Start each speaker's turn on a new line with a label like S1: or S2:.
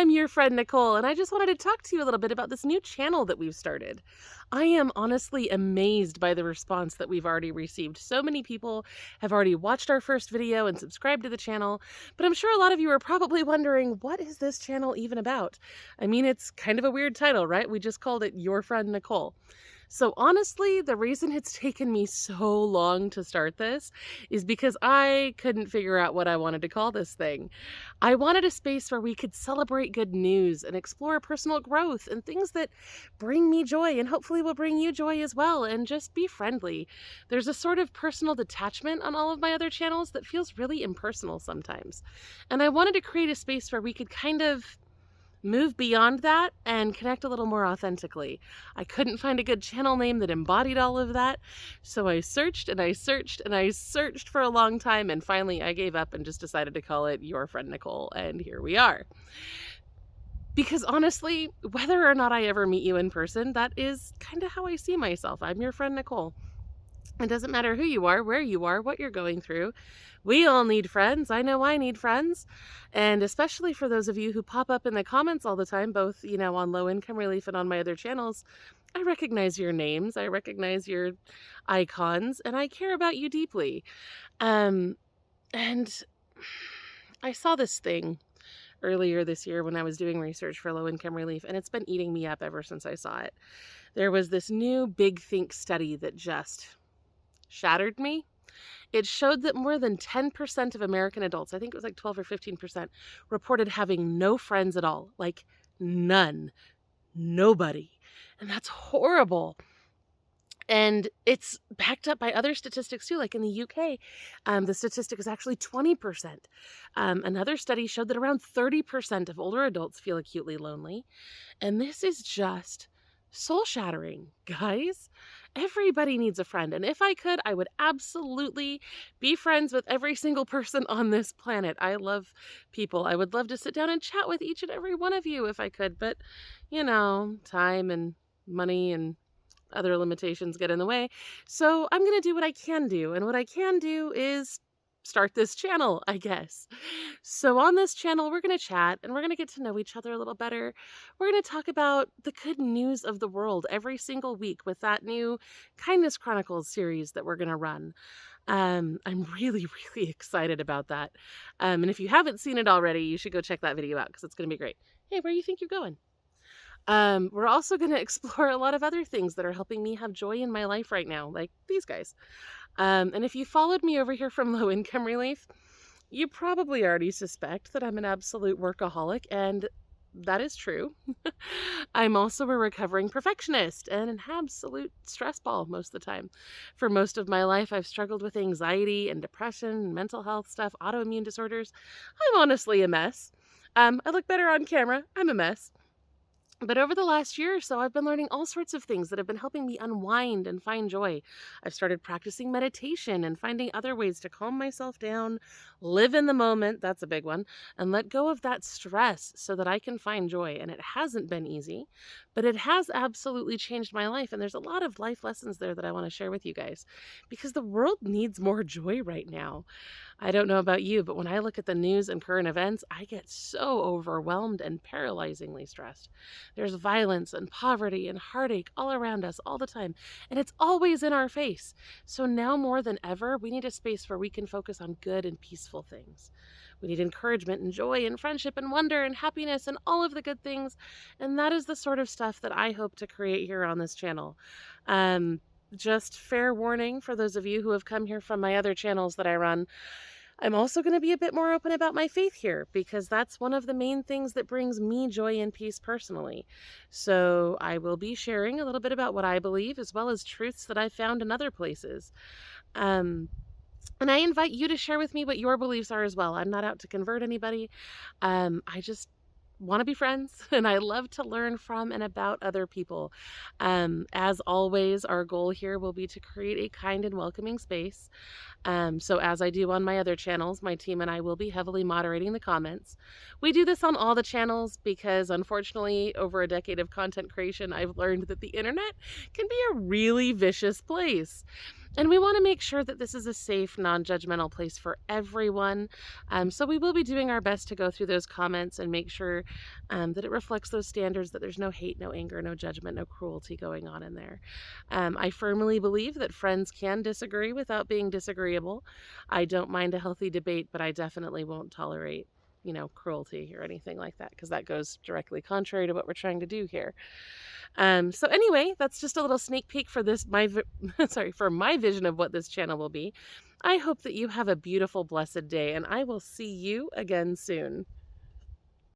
S1: I'm your friend Nicole, and I just wanted to talk to you a little bit about this new channel that we've started. I am honestly amazed by the response that we've already received. So many people have already watched our first video and subscribed to the channel, but I'm sure a lot of you are probably wondering, what is this channel even about? I mean, it's kind of a weird title, right? We just called it Your Friend Nicole. So honestly, the reason it's taken me so long to start this is because I couldn't figure out what I wanted to call this thing. I wanted a space where we could celebrate good news and explore personal growth and things that bring me joy and hopefully will bring you joy as well, and just be friendly. There's a sort of personal detachment on all of my other channels that feels really impersonal sometimes. And I wanted to create a space where we could kind of move beyond that and connect a little more authentically. I couldn't find a good channel name that embodied all of that, so I searched and I searched and I searched for a long time, and finally I gave up and just decided to call it Your Friend Nicole, and here we are. Because honestly, whether or not I ever meet you in person, that is kind of how I see myself. I'm your friend Nicole. It doesn't matter who you are, where you are, what you're going through. We all need friends. I know I need friends. And especially for those of you who pop up in the comments all the time, both, on Low Income Relief and on my other channels, I recognize your names, I recognize your icons, and I care about you deeply. And I saw this thing earlier this year when I was doing research for Low Income Relief, and it's been eating me up ever since I saw it. There was this new Big Think study that just shattered me. It showed that more than 10% of American adults, I think it was like 12 or 15%, reported having no friends at all. Like none. Nobody. And that's horrible. And it's backed up by other statistics too. Like in the UK, the statistic is actually 20%. Another study showed that around 30% of older adults feel acutely lonely. And this is just soul-shattering, guys. Everybody needs a friend. And if I could, I would absolutely be friends with every single person on this planet. I love people. I would love to sit down and chat with each and every one of you if I could. But, time and money and other limitations get in the way. So I'm going to do what I can do. And what I can do is start this channel, I guess. So on this channel, we're going to chat and we're going to get to know each other a little better. We're going to talk about the good news of the world every single week with that new Kindness Chronicles series that we're going to run. I'm really, really excited about that. And if you haven't seen it already, you should go check that video out because it's going to be great. Hey, where do you think you're going? We're also going to explore a lot of other things that are helping me have joy in my life right now, like these guys. And if you followed me over here from Low Income Relief, you probably already suspect that I'm an absolute workaholic, and that is true. I'm also a recovering perfectionist and an absolute stress ball most of the time. For most of my life, I've struggled with anxiety and depression, mental health stuff, autoimmune disorders. I'm honestly a mess. I look better on camera. I'm a mess. But over the last year or so, I've been learning all sorts of things that have been helping me unwind and find joy. I've started practicing meditation and finding other ways to calm myself down, live in the moment, that's a big one, and let go of that stress so that I can find joy. And it hasn't been easy, but it has absolutely changed my life. And there's a lot of life lessons there that I want to share with you guys because the world needs more joy right now. I don't know about you, but when I look at the news and current events, I get so overwhelmed and paralyzingly stressed. There's violence and poverty and heartache all around us all the time, and it's always in our face. So now more than ever, we need a space where we can focus on good and peaceful things. We need encouragement and joy and friendship and wonder and happiness and all of the good things, and that is the sort of stuff that I hope to create here on this channel. Just fair warning for those of you who have come here from my other channels that I run, I'm also going to be a bit more open about my faith here because that's one of the main things that brings me joy and peace personally. So I will be sharing a little bit about what I believe as well as truths that I've found in other places. And I invite you to share with me what your beliefs are as well. I'm not out to convert anybody. I just want to be friends, and I love to learn from and about other people. As always, our goal here will be to create a kind and welcoming space. So as I do on my other channels, my team and I will be heavily moderating the comments. We do this on all the channels because unfortunately, over a decade of content creation, I've learned that the internet can be a really vicious place. And we want to make sure that this is a safe, non-judgmental place for everyone. So we will be doing our best to go through those comments and make sure that it reflects those standards, that there's no hate, no anger, no judgment, no cruelty going on in there. I firmly believe that friends can disagree without being disagreeable. I don't mind a healthy debate, but I definitely won't tolerate, cruelty or anything like that, because that goes directly contrary to what we're trying to do here. So anyway, that's just a little sneak peek for this, for my vision of what this channel will be. I hope that you have a beautiful, blessed day, and I will see you again soon.